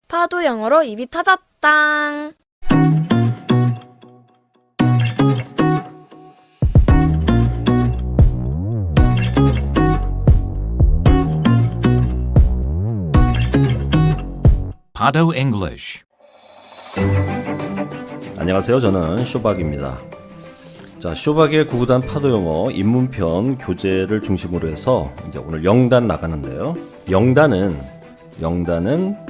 파도 영어로 입이 터졌당. Pado English. 안녕하세요. 저는 쇼박입니다. 자, 쇼박의 구구단 파도영어 입문편 교재를 중심으로 해서 이제 오늘 영단 나가는데요. 영단은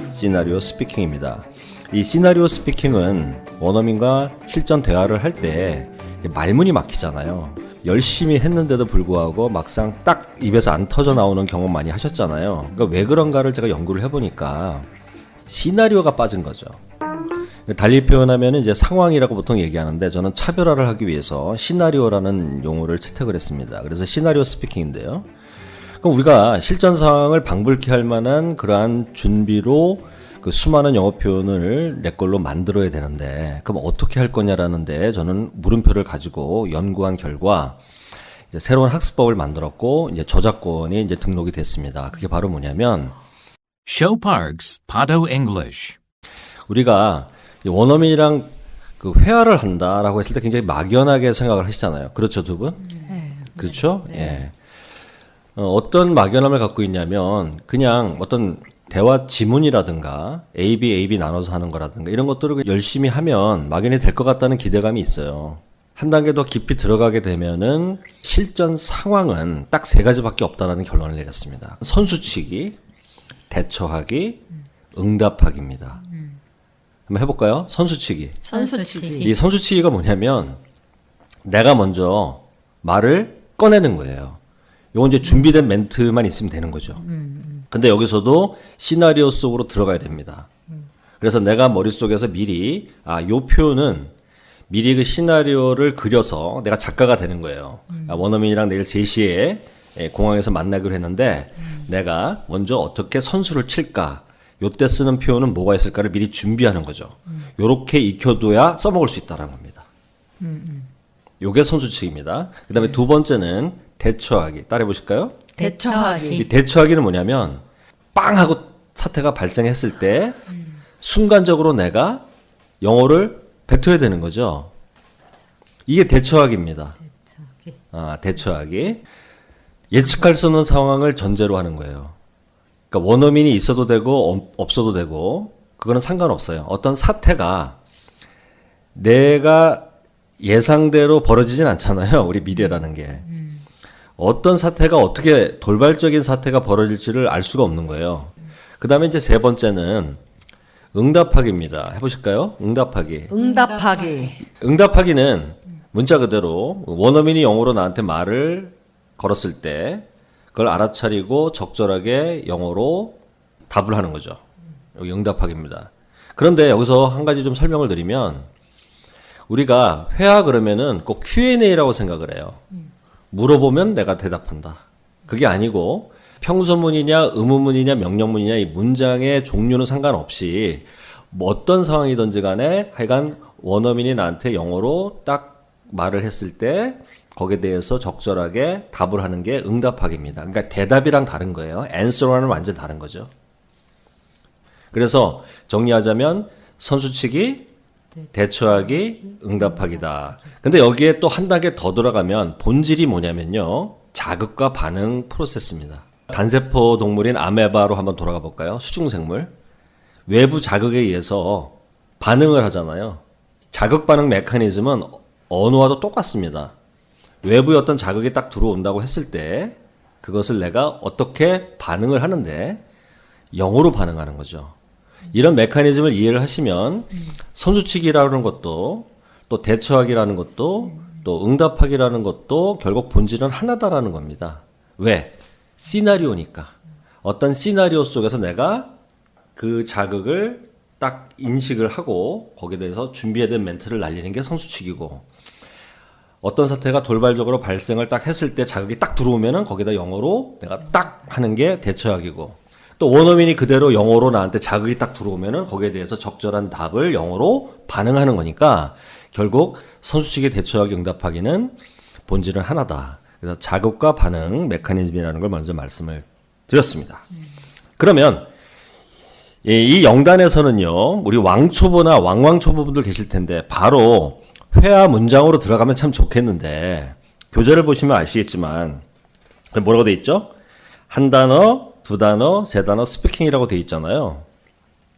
시나리오 스피킹입니다. 이 시나리오 스피킹은 원어민과 실전 대화를 할 때 말문이 막히잖아요. 열심히 했는데도 불구하고 막상 딱 입에서 안 터져 나오는 경험 많이 하셨잖아요. 그러니까 왜 그런가를 제가 연구를 해보니까 시나리오가 빠진 거죠. 달리 표현하면 이제 상황이라고 보통 얘기하는데 저는 차별화를 하기 위해서 시나리오라는 용어를 채택을 했습니다. 그래서 시나리오 스피킹인데요. 그럼 우리가 실전 상황을 방불케 할 만한 그러한 준비로 그 수많은 영어 표현을 내 걸로 만들어야 되는데 그럼 어떻게 할 거냐라는데 저는 물음표를 가지고 연구한 결과 이제 새로운 학습법을 만들었고 이제 저작권이 이제 등록이 됐습니다. 그게 바로 뭐냐면 Show Parks Pado English. 우리가 원어민이랑 그 회화를 한다라고 했을 때 굉장히 막연하게 생각을 하시잖아요. 그렇죠, 두 분? 네. 그렇죠? 네. 예. 어떤 막연함을 갖고 있냐면 그냥 어떤 대화 지문이라든가 A, B 나눠서 하는 거라든가 이런 것들을 열심히 하면 막연히 될 것 같다는 기대감이 있어요. 한 단계 더 깊이 들어가게 되면은 실전 상황은 딱 세 가지밖에 없다라는 결론을 내렸습니다. 선수치기, 대처하기, 응답하기입니다. 한번 해볼까요? 선수치기. 선수치기. 이 선수치기가 뭐냐면 내가 먼저 말을 꺼내는 거예요. 요건 이제 준비된 멘트만 있으면 되는 거죠. 근데 여기서도 시나리오 속으로 들어가야 됩니다. 그래서 내가 머릿속에서 미리 요 표현은 미리 그 시나리오를 그려서 내가 작가가 되는 거예요. 원어민이랑 내일 3시에 공항에서 만나기로 했는데 내가 먼저 어떻게 선수를 칠까? 요때 쓰는 표현은 뭐가 있을까를 미리 준비하는 거죠. 요렇게 익혀둬야 써먹을 수 있다는 겁니다. 요게 선수치기입니다. 그 다음에 두 번째는 대처하기. 따라해 보실까요? 대처하기. 이 대처하기는 뭐냐면 빵 하고 사태가 발생했을 때 순간적으로 내가 영어를 뱉어야 되는 거죠. 이게 대처하기입니다. 대처하기. 예측할 수 없는 상황을 전제로 하는 거예요. 그러니까 원어민이 있어도 되고 없어도 되고 그거는 상관없어요. 어떤 사태가 내가 예상대로 벌어지진 않잖아요. 우리 미래라는 게. 어떤 사태가 어떻게 돌발적인 사태가 벌어질지를 알 수가 없는 거예요. 그 다음에 이제 세 번째는 응답하기입니다. 해보실까요? 응답하기. 응답하기는 문자 그대로 원어민이 영어로 나한테 말을 걸었을 때 그걸 알아차리고 적절하게 영어로 답을 하는 거죠. 여기 응답하기입니다. 그런데 여기서 한 가지 좀 설명을 드리면 우리가 회화 그러면은 꼭 Q&A라고 생각을 해요. 물어보면 내가 대답한다. 그게 아니고 평소문이냐 의문문이냐 명령문이냐 이 문장의 종류는 상관없이 뭐 어떤 상황이든지 간에 하여간 원어민이 나한테 영어로 딱 말을 했을 때 거기에 대해서 적절하게 답을 하는 게 응답하기입니다. 그러니까 대답이랑 다른 거예요. answer와는 완전 다른 거죠. 그래서 정리하자면 선수치기, 대처하기, 응답하기다. 근데 여기에 또 한 단계 더 들어가면 본질이 뭐냐면요. 자극과 반응 프로세스입니다. 단세포 동물인 아메바로 한번 돌아가 볼까요? 수중생물. 외부 자극에 의해서 반응을 하잖아요. 자극 반응 메커니즘은 언어와도 똑같습니다. 외부의 어떤 자극이 딱 들어온다고 했을 때 그것을 내가 어떻게 반응을 하는데 영어로 반응하는 거죠. 이런 메커니즘을 이해를 하시면 선수치기라는 것도 또 대처하기라는 것도 또 응답하기라는 것도 결국 본질은 하나다라는 겁니다. 왜? 시나리오니까. 어떤 시나리오 속에서 내가 그 자극을 딱 인식을 하고 거기에 대해서 준비해야 될 멘트를 날리는 게 선수치기고 어떤 사태가 돌발적으로 발생을 딱 했을 때 자극이 딱 들어오면은 거기다 영어로 내가 딱 하는 게 대처하기고 또 원어민이 그대로 영어로 나한테 자극이 딱 들어오면은 거기에 대해서 적절한 답을 영어로 반응하는 거니까 결국 선수치기 대처하기 응답하기는 본질은 하나다. 그래서 자극과 반응 메커니즘이라는 걸 먼저 말씀을 드렸습니다. 그러면 이 영단에서는요, 우리 왕초보나 왕왕초보분들 계실 텐데, 바로 회화 문장으로 들어가면 참 좋겠는데, 교재를 보시면 아시겠지만, 뭐라고 돼 있죠? 한 단어, 두 단어, 세 단어 스피킹이라고 돼 있잖아요.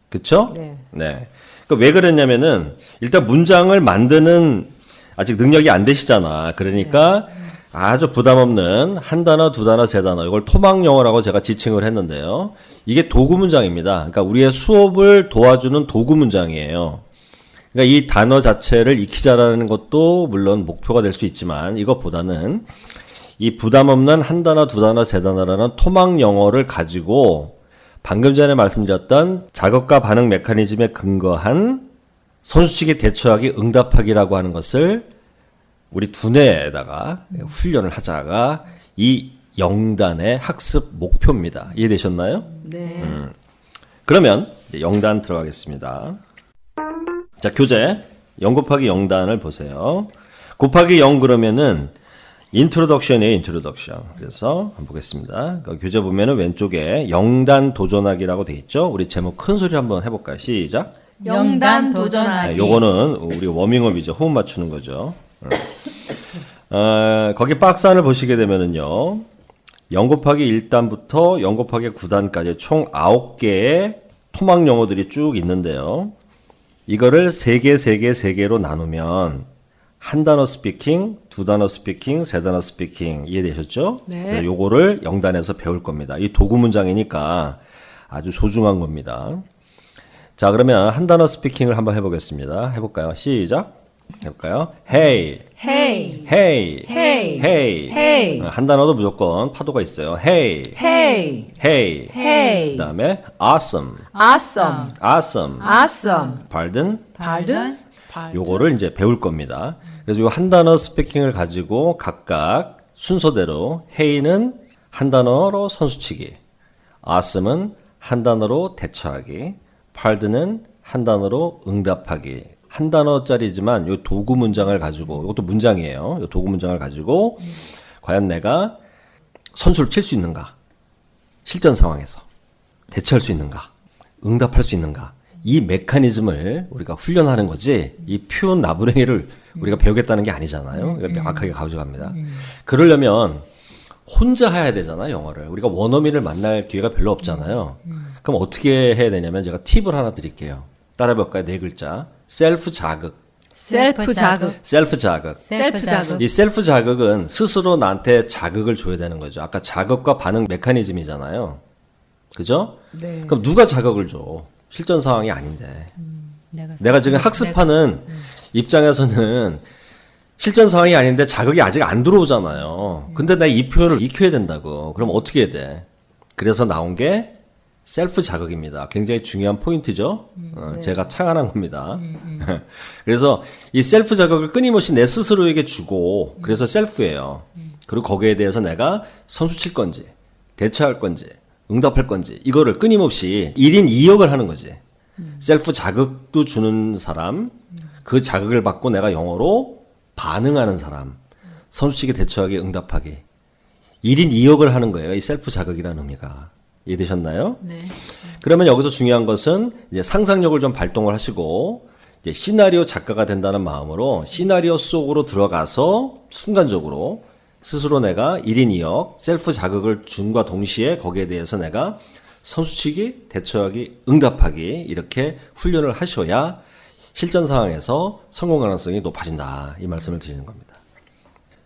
그쵸? 네. 네. 그러니까 왜 그랬냐면은, 일단 문장을 만드는 아직 능력이 안 되시잖아. 그러니까 아주 부담 없는 한 단어, 두 단어, 세 단어, 이걸 토막 영어라고 제가 지칭을 했는데요. 이게 도구 문장입니다. 그러니까 우리의 수업을 도와주는 도구 문장이에요. 그러니까 이 단어 자체를 익히자라는 것도 물론 목표가 될 수 있지만 이것보다는 이 부담 없는 한 단어, 두 단어, 세 단어라는 토막 영어를 가지고 방금 전에 말씀드렸던 자극과 반응 메커니즘에 근거한 선수치기, 대처하기, 응답하기라고 하는 것을 우리 두뇌에다가 훈련을 하자가 이 영단의 학습 목표입니다. 이해되셨나요? 네. 그러면 이제 영단 들어가겠습니다. 자, 교재 0 곱하기 0단을 보세요. 곱하기 0 그러면은 인트로덕션이에요. 인트로덕션. 그래서 한번 보겠습니다. 교재 보면은 왼쪽에 영단 도전하기라고 돼 있죠. 우리 제목 큰 소리 한번 해볼까요? 시작. 영단 도전하기. 네, 요거는 우리 워밍업이죠. 호흡 맞추는 거죠. 거기 박스 안을 보시게 되면은요. 0 곱하기 1단부터 0 곱하기 9단까지 총 9개의 토막 용어들이 쭉 있는데요. 이거를 3개, 3개, 3개로 나누면 한 단어 스피킹, 두 단어 스피킹, 세 단어 스피킹 이해되셨죠? 네. 요거를 영단에서 배울 겁니다. 이 도구 문장이니까 아주 소중한 겁니다. 자, 그러면 한 단어 스피킹을 한번 해보겠습니다. 해볼까요? 시작. 해볼까요? Hey, Hey. hey, Hey. hey. Hey. 한 단어도 무조건 파도가 있어요. Hey, Hey. hey. Hey. 그 다음에 awesome, Awesome. awesome. Awesome. pardon. Pardon. 요거를 이제 배울 겁니다. 그래서 요 한 단어 스피킹을 가지고 각각 순서대로 Hey는 한 단어로 선수치기, awesome은 한 단어로 대처하기, pardon은 한 단어로 응답하기. 한 단어짜리지만 요 도구 문장을 가지고, 이것도 문장이에요. 요 도구 문장을 가지고 과연 내가 선수를 칠 수 있는가? 실전 상황에서 대처할 수 있는가? 응답할 수 있는가? 이 메커니즘을 우리가 훈련하는 거지, 이 표현 나부랭이를 우리가 배우겠다는 게 아니잖아요. 이걸 명확하게 가져갑니다. 그러려면 혼자 해야 되잖아요, 영어를. 우리가 원어민을 만날 기회가 별로 없잖아요. 그럼 어떻게 해야 되냐면 제가 팁을 하나 드릴게요. 따라해볼까요? 4글자. 셀프 자극. 셀프 자극. 셀프 자극. 셀프 자극. 이 셀프 자극은 스스로 나한테 자극을 줘야 되는 거죠. 아까 자극과 반응 메커니즘이잖아요. 그죠? 네. 그럼 누가 자극을 줘? 실전 상황이 아닌데. 내가 지금 학습하는 입장에서는 실전 상황이 아닌데 자극이 아직 안 들어오잖아요. 근데 나 이 표현을 익혀야 된다고. 그럼 어떻게 해야 돼? 그래서 나온 게 셀프 자극입니다. 굉장히 중요한 포인트죠. 제가 창안한 겁니다. 그래서 이 셀프 자극을 끊임없이 내 스스로에게 주고, 그래서 셀프예요. 그리고 거기에 대해서 내가 선수 칠 건지, 대처할 건지, 응답할 건지, 이거를 끊임없이 1인 2역을 하는 거지. 셀프 자극도 주는 사람, 그 자극을 받고 내가 영어로 반응하는 사람, 선수치기, 대처하기, 응답하기. 1인 2역을 하는 거예요. 이 셀프 자극이라는 의미가. 이해되셨나요? 네. 그러면 여기서 중요한 것은 이제 상상력을 좀 발동을 하시고, 이제 시나리오 작가가 된다는 마음으로 시나리오 속으로 들어가서 순간적으로 스스로 내가 1인 2역 셀프 자극을 준과 동시에 거기에 대해서 내가 선수치기, 대처하기, 응답하기 이렇게 훈련을 하셔야 실전 상황에서 성공 가능성이 높아진다. 이 말씀을 드리는 겁니다.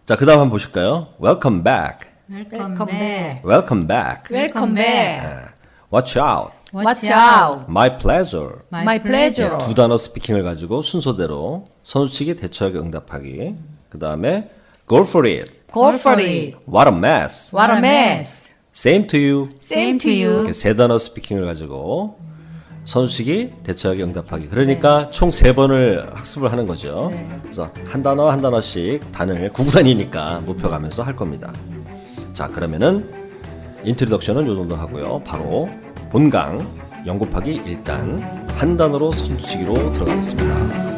자, 그 다음 한번 보실까요? Welcome back. Welcome back. Welcome back. Welcome back. Watch out. Watch out. My pleasure. My pleasure. 두 단어 스피킹을 가지고 순서대로 선수치기, 대처하기, 응답하기. 그 다음에 Go for it. Go for it. What a mess. What a mess. Same to you. Same to you. 이렇게 세 단어 스피킹을 가지고 선수치기, 대처하기, 응답하기. 그러니까 총 3번을 학습을 하는 거죠. 그래서 한 단어 한 단어씩 단을 9단이니까 높여가면서 할 겁니다. 자, 그러면은 인트로덕션은 요 정도 하고요. 바로 본강 0 곱하기 1단 한 단어로 선수치기로 들어가겠습니다.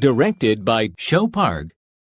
Directed by Show Park.